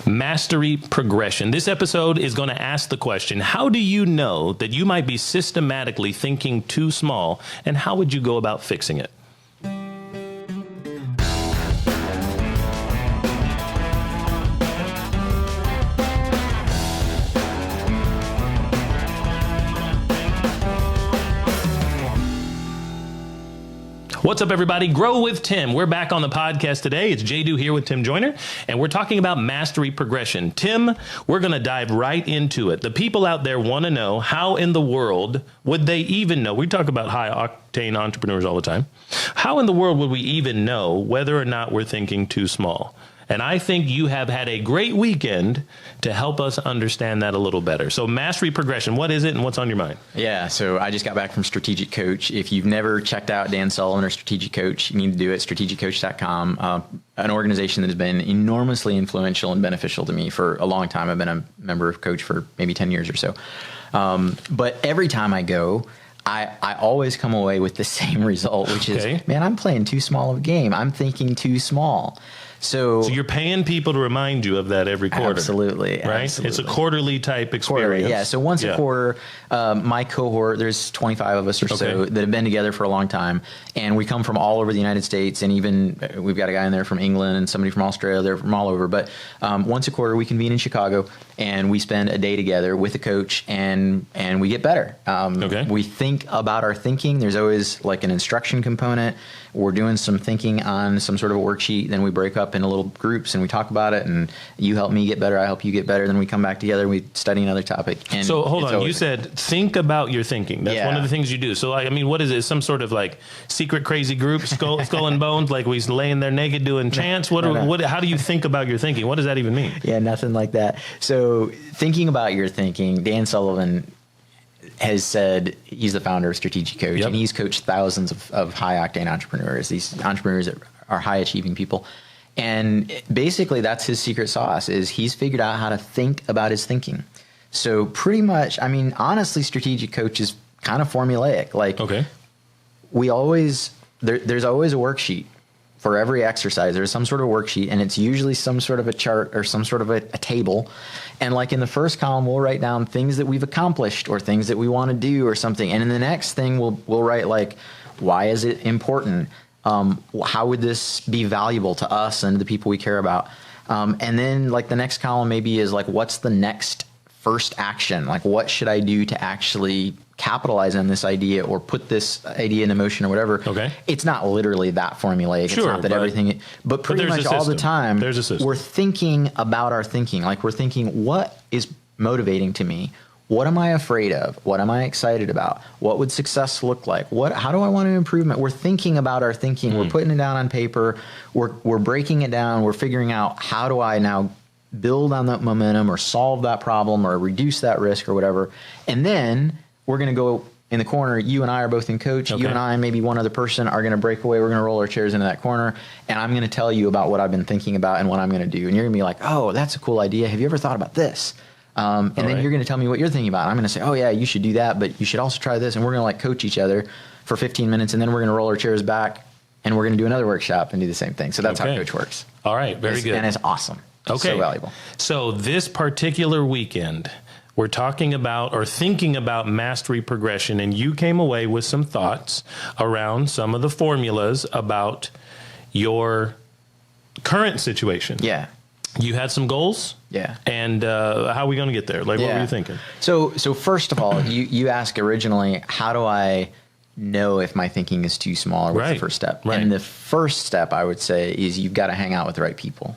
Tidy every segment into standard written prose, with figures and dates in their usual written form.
Mastery progression. This episode is going to ask the question, how do you know that you might be systematically thinking too small, and how would you go about fixing it? What's up, everybody? Grow with Tim. We're back on the podcast today. It's Jay-Do here with Tim Joyner, and we're talking about mastery progression. Tim, we're going to dive right into it. The people out there want to know, how in the world would they even know? We talk about high-octane entrepreneurs all the time. How in the world would we even know whether or not we're thinking too small? And I think you have had a great weekend to help us understand that a little better. So mastery progression, what is it and what's on your mind? Yeah, so I just got back from Strategic Coach. If you've never checked out Dan Sullivan or Strategic Coach, you need to do it, strategiccoach.com, an organization that has been enormously influential and beneficial to me for a long time. I've been a member of Coach for maybe 10 years or so. But every time I go, I always come away with the same result, which is, man, I'm playing too small of a game. I'm thinking too small. So you're paying people to remind you of that every quarter. Absolutely. Right? Absolutely. It's a quarterly type experience. Quarterly, yeah. So once a quarter, my cohort, there's 25 of us or so that have been together for a long time. And we come from all over the United States. And even we've got a guy in there from England and somebody from Australia. They're from all over. But once a quarter, we convene in Chicago and we spend a day together with a coach and we get better. We think about our thinking. There's always like an instruction component. We're doing some thinking on some sort of a worksheet. Then we break up into little groups and we talk about it. And you help me get better. I help you get better. Then we come back together and we study another topic. And so hold on. You said think about your thinking. That's one of the things you do. So like, I mean, what is it? Some sort of like secret crazy group, skull and bones, like we laying there naked doing chants? How do you think about your thinking? What does that even mean? Yeah, nothing like that. So thinking about your thinking, Dan Sullivan has said, he's the founder of Strategic Coach, and he's coached thousands of high-octane entrepreneurs, these entrepreneurs that are high-achieving people. And basically, that's his secret sauce, is he's figured out how to think about his thinking. So pretty much, I mean, honestly, Strategic Coach is kind of formulaic. Like, we always, there's always a worksheet. For every exercise, there's some sort of worksheet, and it's usually some sort of a chart or some sort of a table. And like in the first column, we'll write down things that we've accomplished or things that we want to do or something. And in the next thing, we'll write like, why is it important? How would this be valuable to us and the people we care about? And then like the next column maybe is like, what's the next first action? Like, what should I do to actually capitalize on this idea or put this idea into motion or whatever? It's not literally that formulaic. It's not that everything, but pretty much all the time, we're thinking about our thinking. Like, we're thinking, what is motivating to me? What am I afraid of? What am I excited about? What would success look like? How do I want to improve? We're thinking about our thinking. We're putting it down on paper. We're breaking it down. We're figuring out, how do I now build on that momentum or solve that problem or reduce that risk or whatever. And then we're going to go in the corner. You and I are both in Coach. You and I and maybe one other person are going to break away. We're going to roll our chairs into that corner. And I'm going to tell you about what I've been thinking about and what I'm going to do. And you're going to be like, oh, that's a cool idea. Have you ever thought about this? And then you're going to tell me what you're thinking about. I'm going to say, oh, yeah, you should do that, but you should also try this. And we're going to like coach each other for 15 minutes. And then we're going to roll our chairs back and we're going to do another workshop and do the same thing. So that's how Coach works. All right. Very good. And it's awesome. So valuable. So this particular weekend, we're talking about or thinking about mastery progression, and you came away with some thoughts around some of the formulas about your current situation. Yeah. You had some goals? Yeah. And how are we going to get there? Like, what were you thinking? So first of all, you asked originally, how do I know if my thinking is too small, or what's the first step? And the first step, I would say, is you've got to hang out with the right people.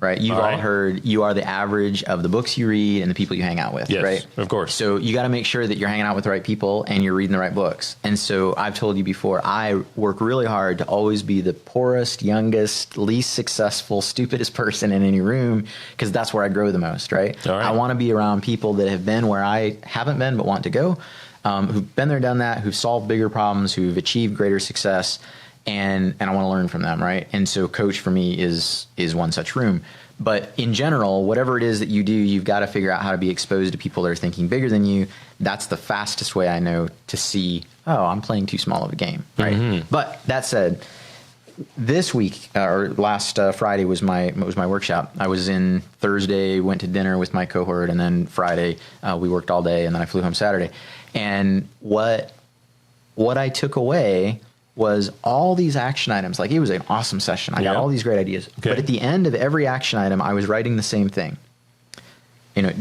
Right? You've all heard you are the average of the books you read and the people you hang out with, right? Of course. So you got to make sure that you're hanging out with the right people and you're reading the right books. And so I've told you before, I work really hard to always be the poorest, youngest, least successful, stupidest person in any room, because that's where I grow the most, right? I want to be around people that have been where I haven't been but want to go. Who've been there, done that, who've solved bigger problems, who've achieved greater success, and I want to learn from them, right? And so Coach for me is one such room. But in general, whatever it is that you do, you've got to figure out how to be exposed to people that are thinking bigger than you. That's the fastest way I know to see, oh, I'm playing too small of a game, right? But that said, this week or last Friday was my workshop. I was in Thursday, went to dinner with my cohort, and then Friday we worked all day, and then I flew home Saturday. And what I took away was all these action items. Like, it was an awesome session. I got all these great ideas. Okay. But at the end of every action item, I was writing the same thing.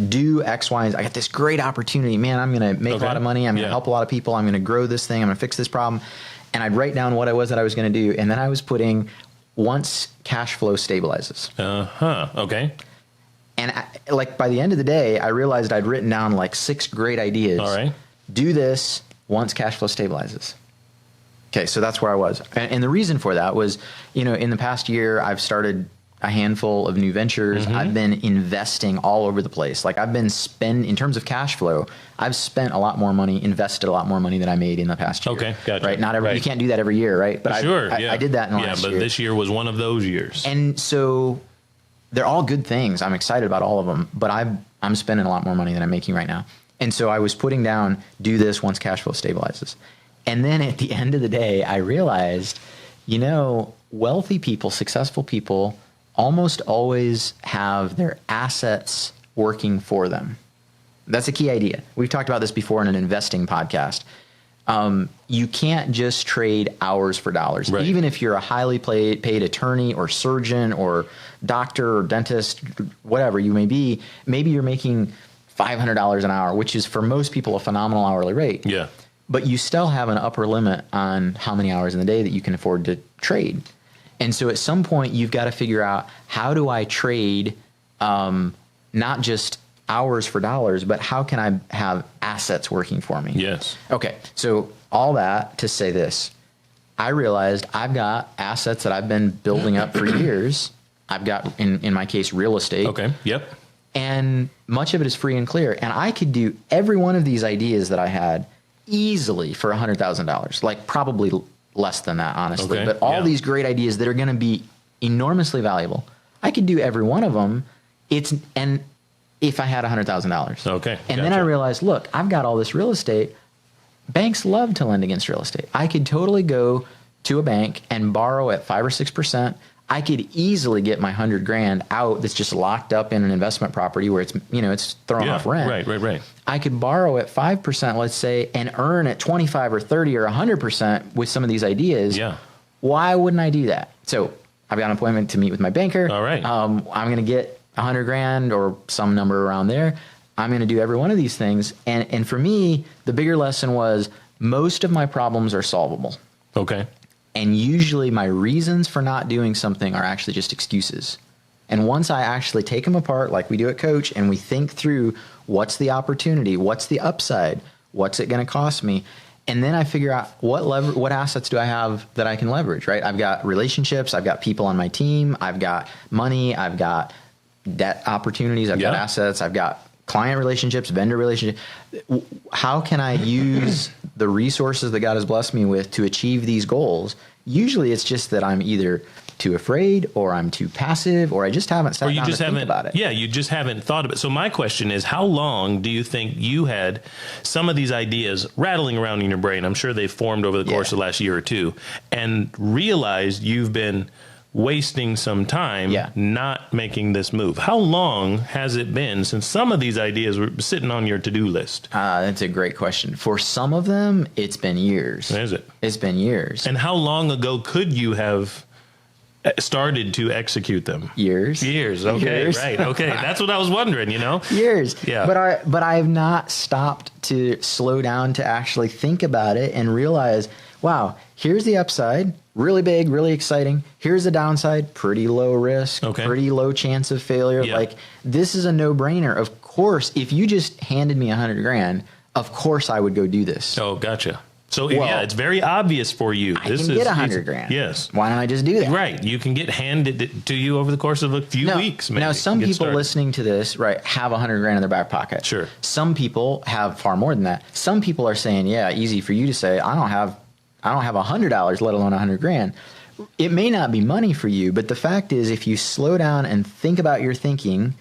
Do X, Y, and Z. I got this great opportunity. Man, I'm going to make a lot of money. I'm going to help a lot of people. I'm going to grow this thing. I'm going to fix this problem. And I'd write down what I was going to do. And then I was putting once cash flow stabilizes. Okay. And by the end of the day, I realized I'd written down like 6 great ideas. All right. Do this once cash flow stabilizes. Okay, so that's where I was. And the reason for that was, in the past year, I've started a handful of new ventures. Mm-hmm. I've been investing all over the place. Like, I've been in terms of cash flow, I've spent a lot more money, invested a lot more money than I made in the past year. Okay, gotcha. Right? You can't do that every year, right? But I did that in the last year. Yeah, but this year was one of those years. And so they're all good things. I'm excited about all of them, but I'm spending a lot more money than I'm making right now. And so I was putting down, do this once cash flow stabilizes. And then at the end of the day, I realized, wealthy people, successful people, almost always have their assets working for them. That's a key idea. We've talked about this before in an investing podcast. You can't just trade hours for dollars. Right. Even if you're a highly paid attorney or surgeon or doctor or dentist, whatever you may be, maybe you're making $500 an hour, which is for most people a phenomenal hourly rate. Yeah. But you still have an upper limit on how many hours in the day that you can afford to trade. And so at some point, you've got to figure out, how do I trade not just hours for dollars, but how can I have assets working for me? Yes. Okay. So all that to say this, I realized I've got assets that I've been building up for years. I've got, in my case, real estate. Okay. Yep. And much of it is free and clear. And I could do every one of these ideas that I had easily for $100,000, like probably less than that, honestly. Okay. But all these great ideas that are going to be enormously valuable, I could do every one of them. And if I had $100,000. Okay. And then I realized, look, I've got all this real estate. Banks love to lend against real estate. I could totally go to a bank and borrow at 5 or 6%. I could easily get my $100,000 out that's just locked up in an investment property where it's throwing off rent. Right. I could borrow at 5%, let's say, and earn at 25 or 30 or 100% with some of these ideas. Yeah. Why wouldn't I do that? So I've got an appointment to meet with my banker. All right. I'm going to get $100,000 or some number around there. I'm going to do every one of these things. And for me, the bigger lesson was most of my problems are solvable. Okay. And usually my reasons for not doing something are actually just excuses. And once I actually take them apart, like we do at Coach, and we think through what's the opportunity, what's the upside, what's it going to cost me, and then I figure out what assets do I have that I can leverage, right? I've got relationships, I've got people on my team, I've got money, I've got debt opportunities, I've got assets, I've got client relationships, vendor relationships. How can I use the resources that God has blessed me with to achieve these goals? Usually it's just that I'm either too afraid or I'm too passive or I just haven't sat down to think about it. Yeah, you just haven't thought of it. So my question is, how long do you think you had some of these ideas rattling around in your brain? I'm sure they've formed over the course of the last year or two, and realized you've been wasting some time not making this move. How long has it been since some of these ideas were sitting on your to-do list? That's a great question. For some of them, it's been years. Is it? It's been years. And how long ago could you have started to execute them? Years. Okay, years. Right. Okay, that's what I was wondering, Years. Yeah. But I have not stopped to slow down to actually think about it and realize, wow, here's the upside, really big, really exciting. Here's the downside, pretty low risk, pretty low chance of failure. Yeah. Like, this is a no-brainer. Of course, if you just handed me $100,000, of course I would go do this. Oh, gotcha. So it's very obvious for you. I can get $100,000. Yes. Why don't I just do that? Right. You can get handed to you over the course of a few weeks. Maybe. Now, some people listening to this, right, have $100,000 in their back pocket. Sure. Some people have far more than that. Some people are saying, yeah, easy for you to say, I don't have $100, let alone $100,000. It may not be money for you, but the fact is, if you slow down and think about your thinking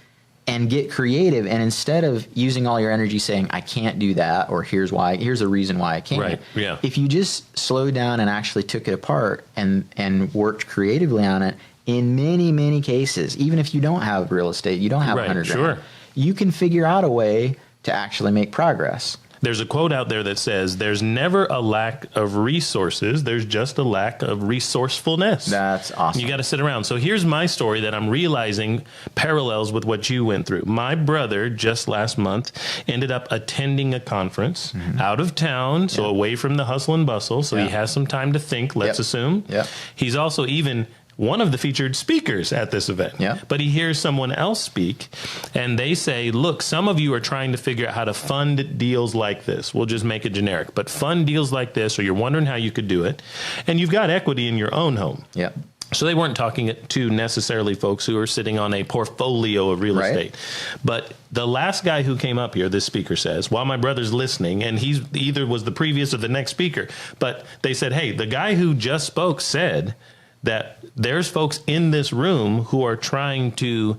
and get creative. And instead of using all your energy saying, I can't do that, or here's a reason why I can't. Right. Yeah. If you just slowed down and actually took it apart and worked creatively on it, in many, many cases, even if you don't have real estate, you don't have Right, 100 sure. grand, you can figure out a way to actually make progress. There's a quote out there that says, there's never a lack of resources. There's just a lack of resourcefulness. That's awesome. You got to sit around. So here's my story that I'm realizing parallels with what you went through. My brother just last month ended up attending a conference out of town, so away from the hustle and bustle. So he has some time to think, let's assume. Yep. He's also even one of the featured speakers at this event. Yeah. But he hears someone else speak, and they say, look, some of you are trying to figure out how to fund deals like this. We'll just make it generic. But fund deals like this, or you're wondering how you could do it, and you've got equity in your own home. Yeah. So they weren't talking to necessarily folks who are sitting on a portfolio of real estate. But the last guy who came up here, this speaker says, while my brother's listening, and he's either was the previous or the next speaker, but they said, hey, the guy who just spoke said that there's folks in this room who are trying to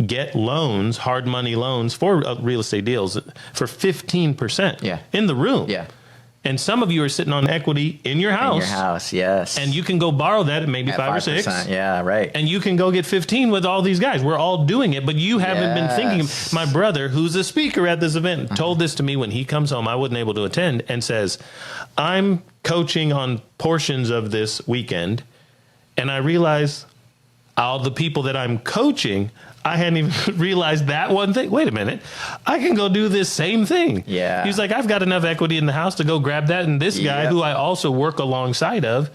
get loans, hard money loans for real estate deals for 15% in the room. Yeah. And some of you are sitting on equity in your house. In your house, yes. And you can go borrow that at maybe 5 or 6. Yeah, right. And you can go get 15 with all these guys. We're all doing it, but you haven't been thinking. My brother, who's a speaker at this event, told this to me when he comes home. I wasn't able to attend, and says, I'm coaching on portions of this weekend, and I realize all the people that I'm coaching, I hadn't even realized that one thing. Wait a minute. I can go do this same thing. Yeah. He's like, I've got enough equity in the house to go grab that. And this guy, who I also work alongside of,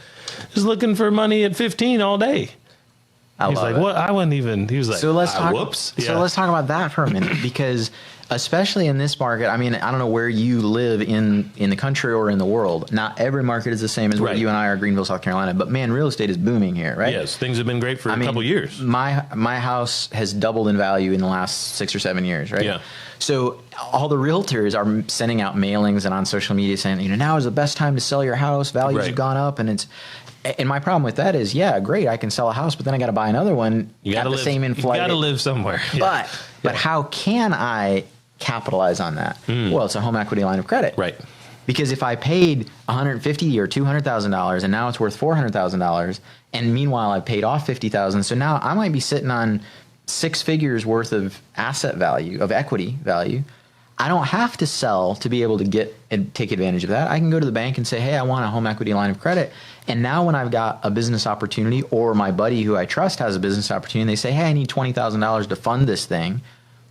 is looking for money at 15 all day. He's like, what? I wasn't even. He was like, so let's talk. Whoops. So let's talk about that for a minute, because especially in this market, I mean, I don't know where you live in the country or in the world. Not every market is the same as where you and I are, Greenville, South Carolina. But man, real estate is booming here, right? Yes, things have been great for a couple of years. My house has doubled in value in the last 6 or 7 years, right? Yeah. So all the realtors are sending out mailings and on social media saying, now is the best time to sell your house. Values have gone up, and my problem with that is, great, I can sell a house, but then I got to buy another one at the same inflation. You got to live somewhere. But how can I capitalize on that? Well, it's a home equity line of credit. Right. Because if I paid $150,000 or $200,000 and now it's worth $400,000, and meanwhile I paid off $50,000, so now I might be sitting on 6 figures worth of asset value, of equity value. I don't have to sell to be able to get and take advantage of that. I can go to the bank and say, hey, I want a home equity line of credit. And now when I've got a business opportunity, or my buddy who I trust has a business opportunity, they say, hey, I need $20,000 to fund this thing.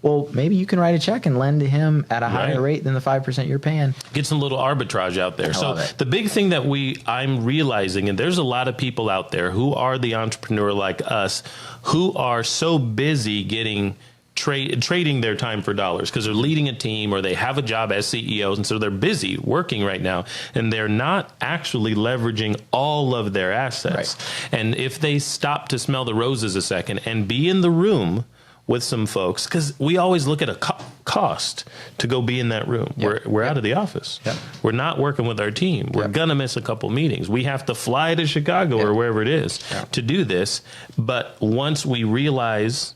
Well, maybe you can write a check and lend to him at a higher rate than the 5% you're paying. Get some little arbitrage out there. So the big thing that I'm realizing, and there's a lot of people out there who are the entrepreneur like us, who are so busy getting trading their time for dollars because they're leading a team or they have a job as CEOs, and so they're busy working right now, and they're not actually leveraging all of their assets. And if they stop to smell the roses a second and be in the room with some folks, because we always look at a cost to go be in that room. We're out of the office. We're not working with our team. We're going to miss a couple meetings. We have to fly to Chicago or wherever it is to do this. But once we realize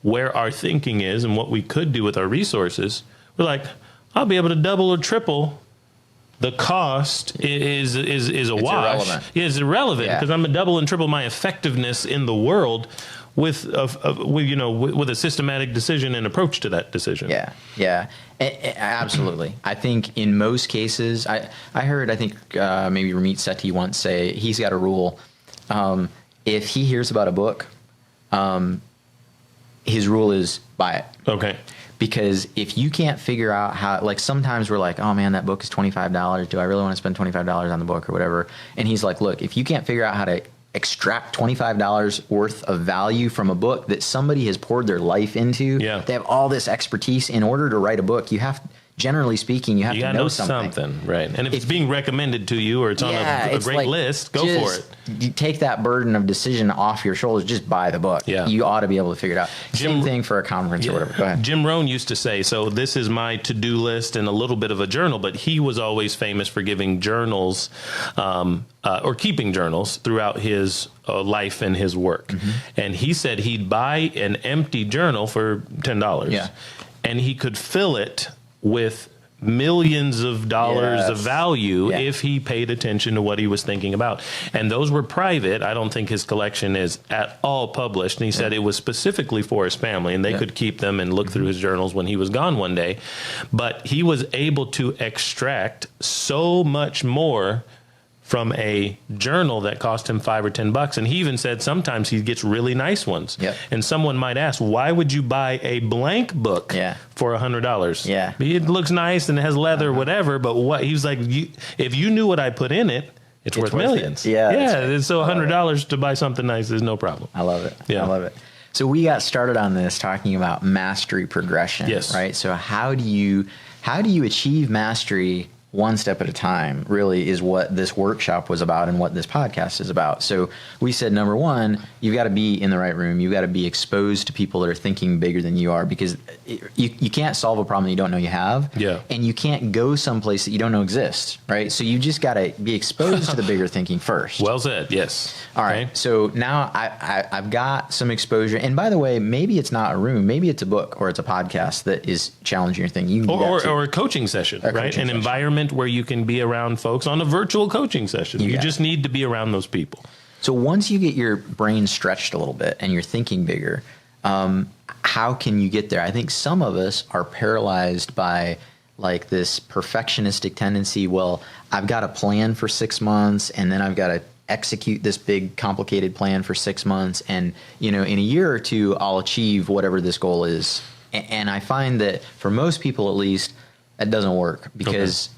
where our thinking is and what we could do with our resources, we're like, I'll be able to double or triple. The cost is a wash. Irrelevant. It's irrelevant because I'm going to double and triple my effectiveness in the world with a systematic decision and approach to that decision. Absolutely. I think in most cases, I heard maybe Ramit Sethi once say he's got a rule. If he hears about a book, his rule is buy it. Okay. Because if you can't figure out how, like sometimes we're like, oh man, that book is $25. Do I really want to spend $25 on the book or whatever? And he's like, look, if you can't figure out how to extract $25 worth of value from a book that somebody has poured their life into, they have all this expertise in order to write a book, generally speaking, you have You to gotta know know something. right? And if it's being recommended to you or it's on a it's great like, list, go for it. You take that burden of decision off your shoulders. Just buy the book. Yeah. You ought to be able to figure it out. Same thing for a conference or whatever. Go ahead. Jim Rohn used to say, so this is my to-do list and a little bit of a journal, but he was always famous for giving journals or keeping journals throughout his life and his work. Mm-hmm. And he said he'd buy an empty journal for $10. Yeah. And he could fill it with millions of dollars of value if he paid attention to what he was thinking about. And those were private. I don't think his collection is at all published. And he said it was specifically for his family, and they could keep them and look through his journals when he was gone one day. But he was able to extract so much more from a journal that cost him $5 or $10. And he even said sometimes he gets really nice ones. Yep. And someone might ask, why would you buy a blank book for $100? Yeah. It looks nice and it has leather, whatever. But what he was like, if you knew what I put in it, it's worth millions. Yeah. Yeah. So $100 to buy something nice is no problem. I love it. Yeah. I love it. So we got started on this talking about mastery progression. Yes. Right. So how do you achieve mastery one step at a time, really, is what this workshop was about and what this podcast is about. So we said, number one, you've got to be in the right room. You've got to be exposed to people that are thinking bigger than you are, because you can't solve a problem that you don't know you have. Yeah. And you can't go someplace that you don't know exists, right? So you just got to be exposed to the bigger thinking first. Well said. Yes. All right. Okay. So now I've got some exposure. And by the way, maybe it's not a room. Maybe it's a book or it's a podcast that is challenging your thing. You can do that too. Or a coaching session, right? An environment where you can be around folks on a virtual coaching session. You just need to be around those people. So once you get your brain stretched a little bit and you're thinking bigger, how can you get there? I think some of us are paralyzed by like this perfectionistic tendency. Well, I've got a plan for 6 months, and then I've got to execute this big complicated plan for 6 months. And, in a year or two, I'll achieve whatever this goal is. And I find that for most people, at least, that doesn't work, because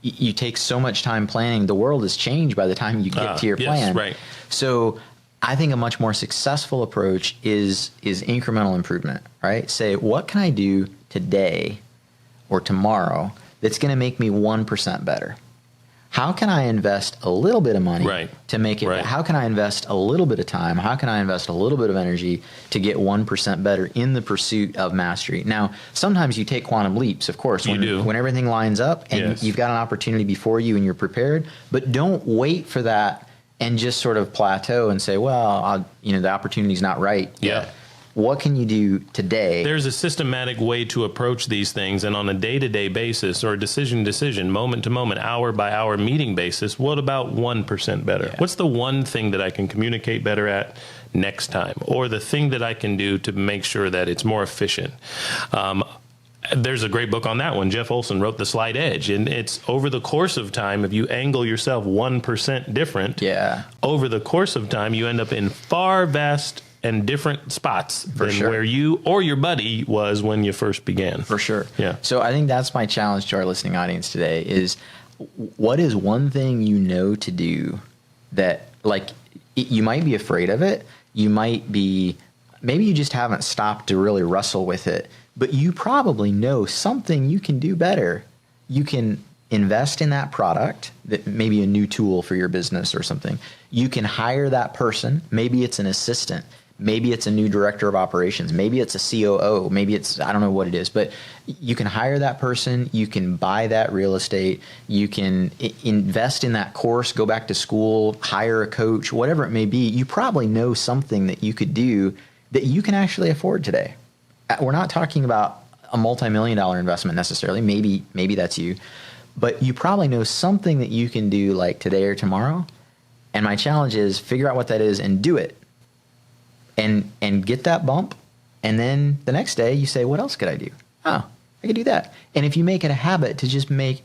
you take so much time planning. The world has changed by the time you get to your plan. Right. So I think a much more successful approach is incremental improvement, right? Say, what can I do today or tomorrow that's going to make me 1% better? How can I invest a little bit of money to make it? How can I invest a little bit of time? How can I invest a little bit of energy to get 1% better in the pursuit of mastery? Now, sometimes you take quantum leaps, of course, when everything lines up and you've got an opportunity before you and you're prepared. But don't wait for that and just sort of plateau and say, well, the opportunity's not right. Yeah. What can you do today? There's a systematic way to approach these things, and on a day-to-day basis or decision, moment to moment, hour by hour meeting basis, what about 1% better? Yeah. What's the one thing that I can communicate better at next time, or the thing that I can do to make sure that it's more efficient? There's a great book on that one. Jeff Olson wrote The Slight Edge, and it's over the course of time, if you angle yourself 1% different, over the course of time, you end up in vast and different spots than where you or your buddy was when you first began. For sure. Yeah. So I think that's my challenge to our listening audience today is, what is one thing you know to do that, like, you might be afraid of it. You might be, maybe you just haven't stopped to really wrestle with it, but you probably know something you can do better. You can invest in that product, that maybe a new tool for your business or something. You can hire that person. Maybe it's an assistant. Maybe it's a new director of operations. Maybe it's a COO. Maybe it's, I don't know what it is, but you can hire that person. You can buy that real estate. You can invest in that course, go back to school, hire a coach, whatever it may be. You probably know something that you could do that you can actually afford today. We're not talking about a multi-million-dollar investment necessarily. Maybe that's you, but you probably know something that you can do like today or tomorrow. And my challenge is figure out what that is and do it. And get that bump, and then the next day you say, what else could I do? Oh, I could do that. And if you make it a habit to just make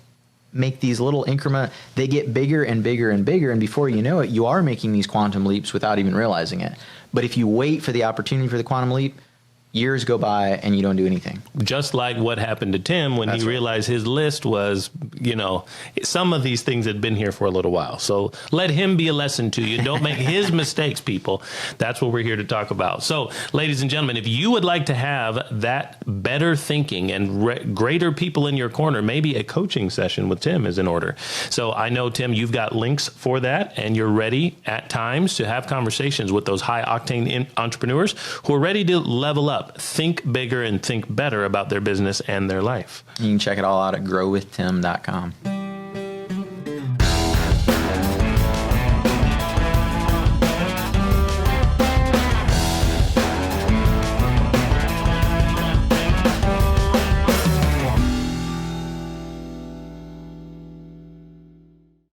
these little increment, they get bigger and bigger and bigger, and before you know it, you are making these quantum leaps without even realizing it. But if you wait for the opportunity for the quantum leap, years go by and you don't do anything. Just like what happened to Tim when That's he right. realized his list was, some of these things had been here for a little while. So let him be a lesson to you. Don't make his mistakes, people. That's what we're here to talk about. So, ladies and gentlemen, if you would like to have that better thinking and greater people in your corner, maybe a coaching session with Tim is in order. So I know, Tim, you've got links for that, and you're ready at times to have conversations with those high-octane entrepreneurs who are ready to level up, think bigger, and think better about their business and their life. You can check it all out at growwithtim.com.